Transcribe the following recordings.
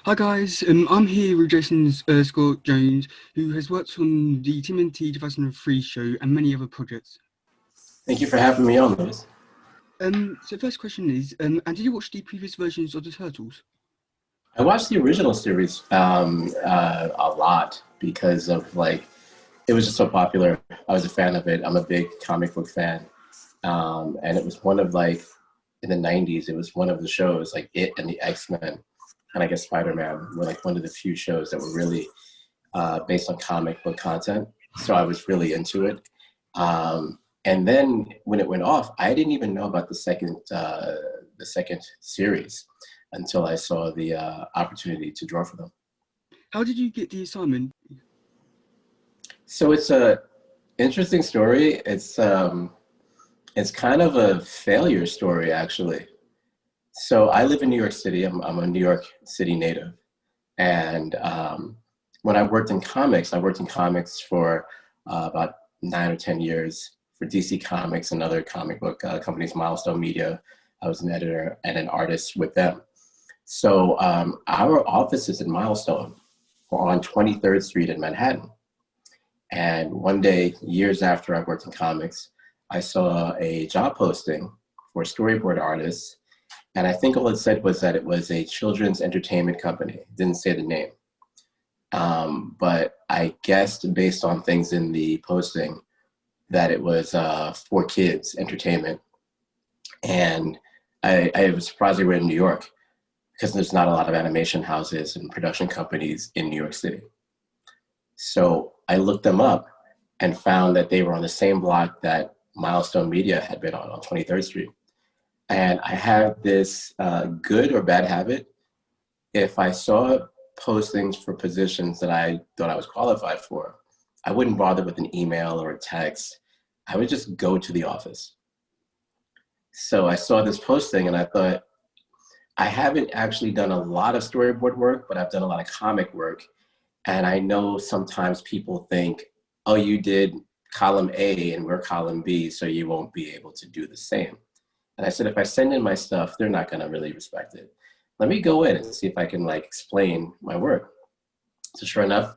Hi guys, I'm here with Jason Scott Jones, who has worked on the tmnt 2003 show and many other projects. Thank you for having me on, Lewis. So first question is, and did you watch the previous versions of the Turtles? I watched the original series a lot because of it was just so popular. I was a fan of it. I'm a big comic book fan, and it was one of in the '90s. It was one of the shows like it and the X-Men, and I guess Spider-Man were like one of the few shows that were really based on comic book content. So I was really into it. And then when it went off, I didn't even know about the second series until I saw the opportunity to draw for them. How did you get the assignment? So it's a interesting story. It's kind of a failure story, actually. So I live in New York City. I'm a New York City native, and when I worked in comics for about 9 or 10 years for DC Comics and other comic book companies, Milestone Media. I was an editor and an artist with them. So our offices in Milestone were on 23rd Street in Manhattan. And one day, years after I worked in comics, I saw a job posting for storyboard artists. And I think all it said was that it was a children's entertainment company. It didn't say the name. But I guessed based on things in the posting that it was for kids entertainment. And I was surprised they were in New York because there's not a lot of animation houses and production companies in New York City. So I looked them up and found that they were on the same block that Milestone Media had been on 23rd Street. And I had this good or bad habit. If I saw postings for positions that I thought I was qualified for, I wouldn't bother with an email or a text. I would just go to the office. So I saw this posting and I thought, I haven't actually done a lot of storyboard work, but I've done a lot of comic work. And I know sometimes people think, oh, you did column A and we're column B, so you won't be able to do the same. And I said, if I send in my stuff, they're not gonna really respect it. Let me go in and see if I can explain my work. So sure enough,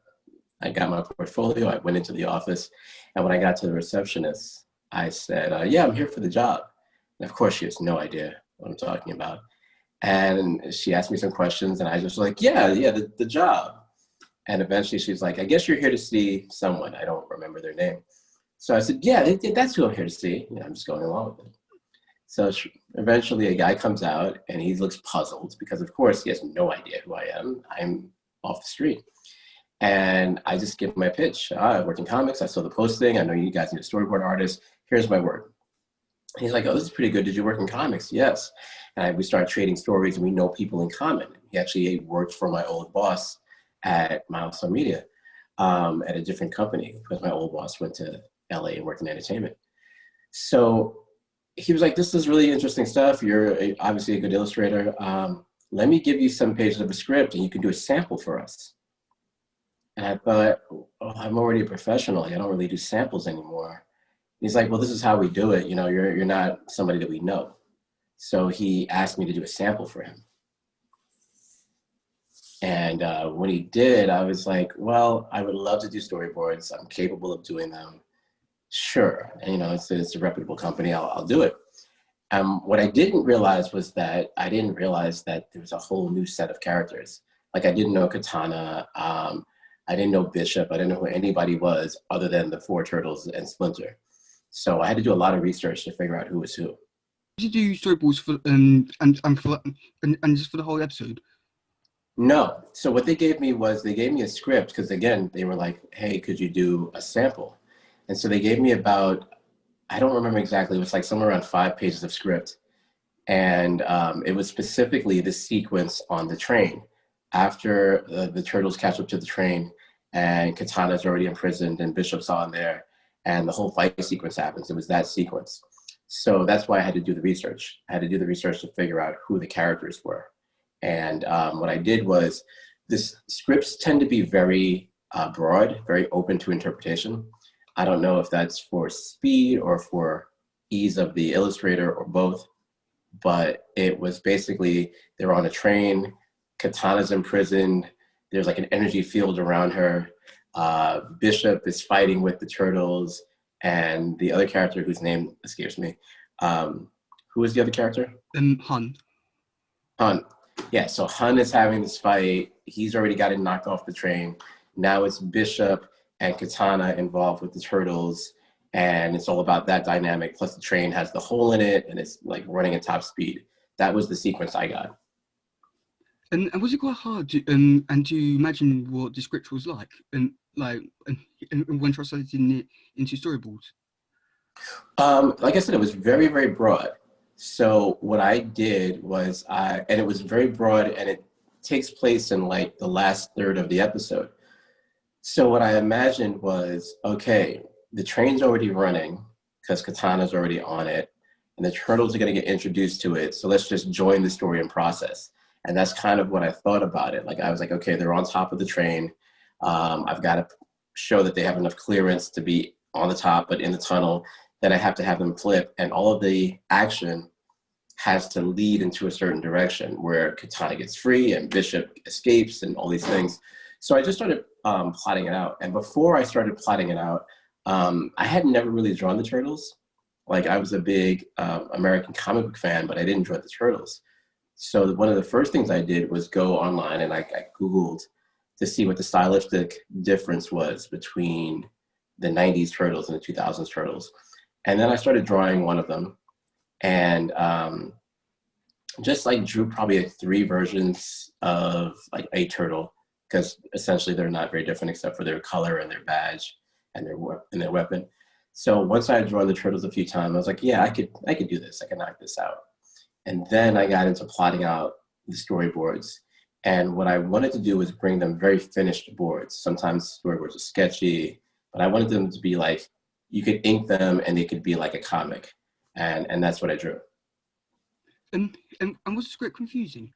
I got my portfolio, I went into the office, and when I got to the receptionist, I said, yeah, I'm here for the job. And of course, she has no idea what I'm talking about. And she asked me some questions, and I just was like, yeah, the job. And eventually she's like, I guess you're here to see someone. I don't remember their name. So I said, yeah, that's who I'm here to see. I'm just going along with it. So eventually a guy comes out, and he looks puzzled because, of course, he has no idea who I am. I'm off the street. And I just give him my pitch. I work in comics. I saw the posting. I know you guys need a storyboard artist. Here's my work. He's like, oh, this is pretty good. Did you work in comics? Yes. And we started trading stories, and we know people in common. He actually worked for my old boss at Milestone Media at a different company because my old boss went to LA and worked in entertainment. So he was like, this is really interesting stuff. You're obviously a good illustrator. Let me give you some pages of a script and you can do a sample for us. And I thought, oh, I'm already a professional. I don't really do samples anymore. He's like, well, this is how we do it. You're not somebody that we know. So he asked me to do a sample for him. And when he did, I was like, well, I would love to do storyboards. I'm capable of doing them. Sure. And, it's a reputable company. I'll do it. What I didn't realize was that I didn't realize that there was a whole new set of characters. Like I didn't know Katana. I didn't know Bishop. I didn't know who anybody was other than the four turtles and Splinter. So I had to do a lot of research to figure out who was who. Did you do storyboards for and just for the whole episode? No. So what they gave me a script because again, they were like, hey, could you do a sample? And so they gave me about, I don't remember exactly, it was like somewhere around 5 pages of script. And it was specifically the sequence on the train. After the turtles catch up to the train and Katana's already imprisoned and Bishop's on there and the whole fight sequence happens. It was that sequence. So that's why I had to do the research. I had to do the research to figure out who the characters were. And what I did was, this scripts tend to be very broad, very open to interpretation. I don't know if that's for speed or for ease of the illustrator or both, but it was basically, they were on a train, Katana's imprisoned. There's like an energy field around her. Bishop is fighting with the turtles, and the other character whose name escapes me. Who is the other character? Hun. Hun. Yeah, so Hun is having this fight. He's already got it knocked off the train. Now it's Bishop and Katana involved with the turtles, and it's all about that dynamic. Plus, the train has the hole in it, and it's like running at top speed. That was the sequence I got. And was it quite hard to and to imagine what the script was like, and when translating it into storyboards? Like I said, it was very, very broad. So what I did was and it was very broad, and it takes place in like the last third of the episode. So what I imagined was, okay, the train's already running because Katana's already on it, and the turtles are going to get introduced to it. So let's just join the story and process. And that's kind of what I thought about it. Like I was like, okay, they're on top of the train. I've got to show that they have enough clearance to be on the top, but in the tunnel. Then I have to have them flip, and all of the action has to lead into a certain direction where Katana gets free and Bishop escapes and all these things. So I just started plotting it out. And before I started plotting it out, I had never really drawn the turtles. Like I was a big American comic book fan, but I didn't draw the turtles. So one of the first things I did was go online and I Googled to see what the stylistic difference was between the 90s turtles and the 2000s turtles. And then I started drawing one of them, and just like drew probably like 3 versions of like a turtle, because essentially they're not very different except for their color and their badge and their weapon. So once I had drawn the turtles a few times, I was like, yeah, I could do this. I can knock this out. And then I got into plotting out the storyboards. And what I wanted to do was bring them very finished boards. Sometimes storyboards are sketchy, but I wanted them to be like, you could ink them and they could be like a comic. And that's what I drew. And was the script confusing?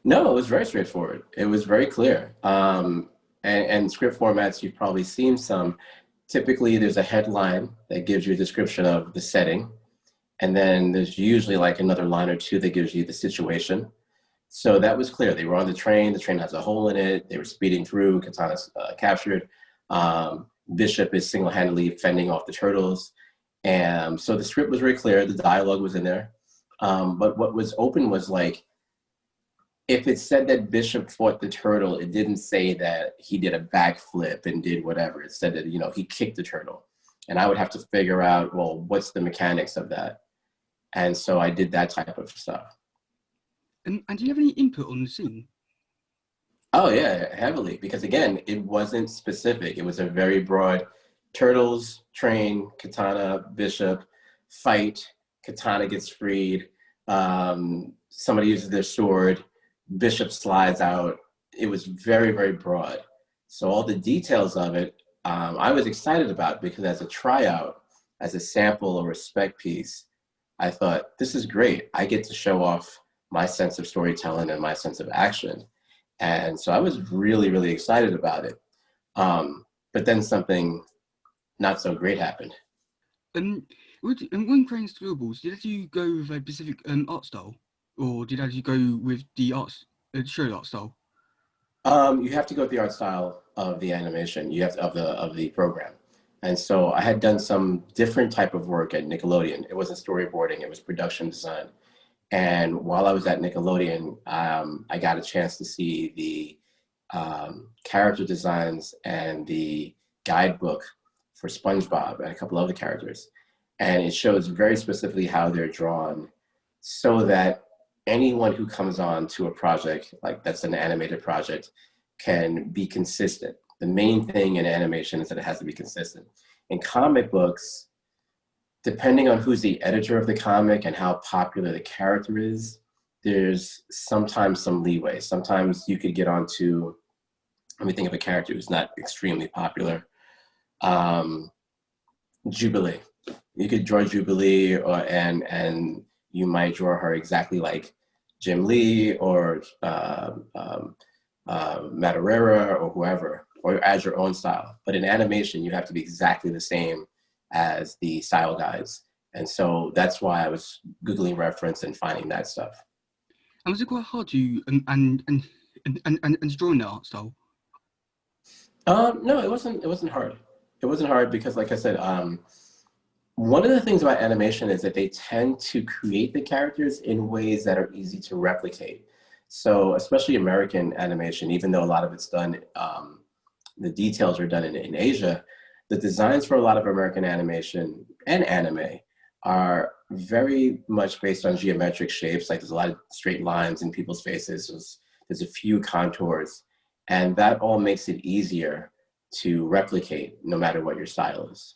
No, it was very straightforward. It was very clear. And script formats, you've probably seen some. Typically, there's a headline that gives you a description of the setting. And then there's usually like another line or two that gives you the situation. So that was clear. They were on the train has a hole in it. They were speeding through. Katana's captured. Bishop is single-handedly fending off the turtles. And so the script was very clear. The dialogue was in there. But what was open was like, if it said that Bishop fought the turtle, it didn't say that he did a backflip and did whatever. It said that, he kicked the turtle. And I would have to figure out, well, what's the mechanics of that? And so I did that type of stuff. And do you have any input on the scene? Oh yeah, heavily, because again, it wasn't specific. It was a very broad turtles, train, Katana, Bishop, fight, Katana gets freed, somebody uses their sword, Bishop slides out. It was very, very broad. So all the details of it, I was excited about, because as a tryout, as a sample or a spec piece, I thought, this is great. I get to show off my sense of storytelling and my sense of action. And so I was really, really excited about it. But then something not so great happened. And when creating storyboards, did you go with a specific art style, or did you go with the show art style? You have to go with the art style of the animation. You have to, of the program. And so I had done some different type of work at Nickelodeon. It wasn't storyboarding; it was production design. And while I was at Nickelodeon, I got a chance to see the character designs and the guidebook for SpongeBob and a couple other characters. And it shows very specifically how they're drawn, so that anyone who comes on to a project, like that's an animated project, can be consistent. The main thing in animation is that it has to be consistent. In comic books, depending on who's the editor of the comic and how popular the character is, there's sometimes some leeway. Sometimes you could get onto, let me think of a character who's not extremely popular. Jubilee. You could draw Jubilee, and you might draw her exactly like Jim Lee or Madureira or whoever, or as your own style. But in animation, you have to be exactly the same as the style guides. And so that's why I was Googling reference and finding that stuff. And was it quite hard to and to draw in that art style? No, it wasn't. It wasn't hard. It wasn't hard because, like I said, one of the things about animation is that they tend to create the characters in ways that are easy to replicate. So, especially American animation, even though a lot of it's done, the details are done in Asia, the designs for a lot of American animation and anime are very much based on geometric shapes. Like there's a lot of straight lines in people's faces. There's a few contours, and that all makes it easier to replicate no matter what your style is.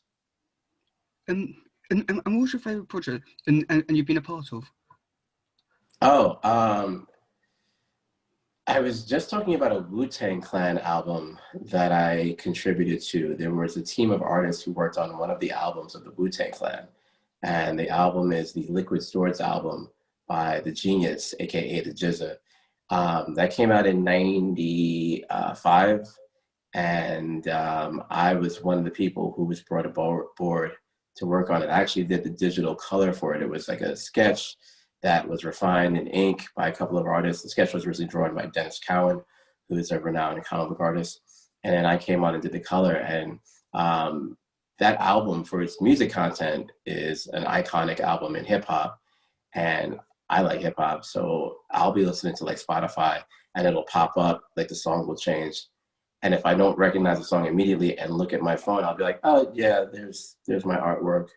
And and what's your favorite project and you've been a part of? Oh, I was just talking about a Wu-Tang Clan album that I contributed to. There was a team of artists who worked on one of the albums of the Wu-Tang Clan. And the album is the Liquid Swords album by The Genius, AKA The GZA. That came out in 95. And I was one of the people who was brought aboard to work on it. I actually did the digital color for it. It was like a sketch that was refined in ink by a couple of artists. The sketch was originally drawn by Dennis Cowan, who is a renowned comic book artist. And then I came on and did the color. And that album, for its music content, is an iconic album in hip hop. And I like hip hop. So I'll be listening to like Spotify and it'll pop up, like the song will change. And if I don't recognize the song immediately and look at my phone, I'll be like, oh yeah, there's my artwork.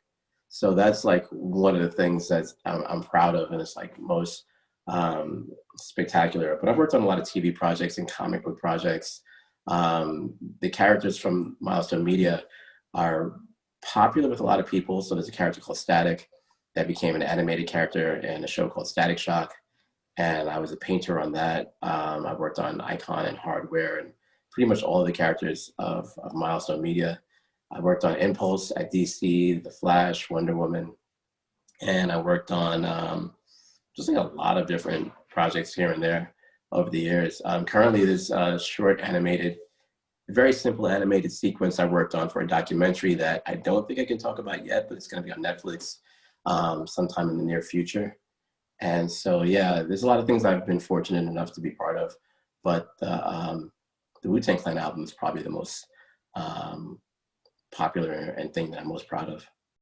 So that's like one of the things that I'm proud of, and it's like most spectacular. But I've worked on a lot of TV projects and comic book projects. The characters from Milestone Media are popular with a lot of people. So there's a character called Static that became an animated character in a show called Static Shock. And I was a painter on that. I worked on Icon and Hardware and pretty much all of the characters of Milestone Media. I worked on Impulse at DC, The Flash, Wonder Woman, and I worked on just like a lot of different projects here and there over the years. Currently, there's a short animated, very simple animated sequence I worked on for a documentary that I don't think I can talk about yet, but it's going to be on Netflix sometime in the near future. And so, yeah, there's a lot of things I've been fortunate enough to be part of, but the Wu-Tang Clan album is probably the most popular and thing that I'm most proud of.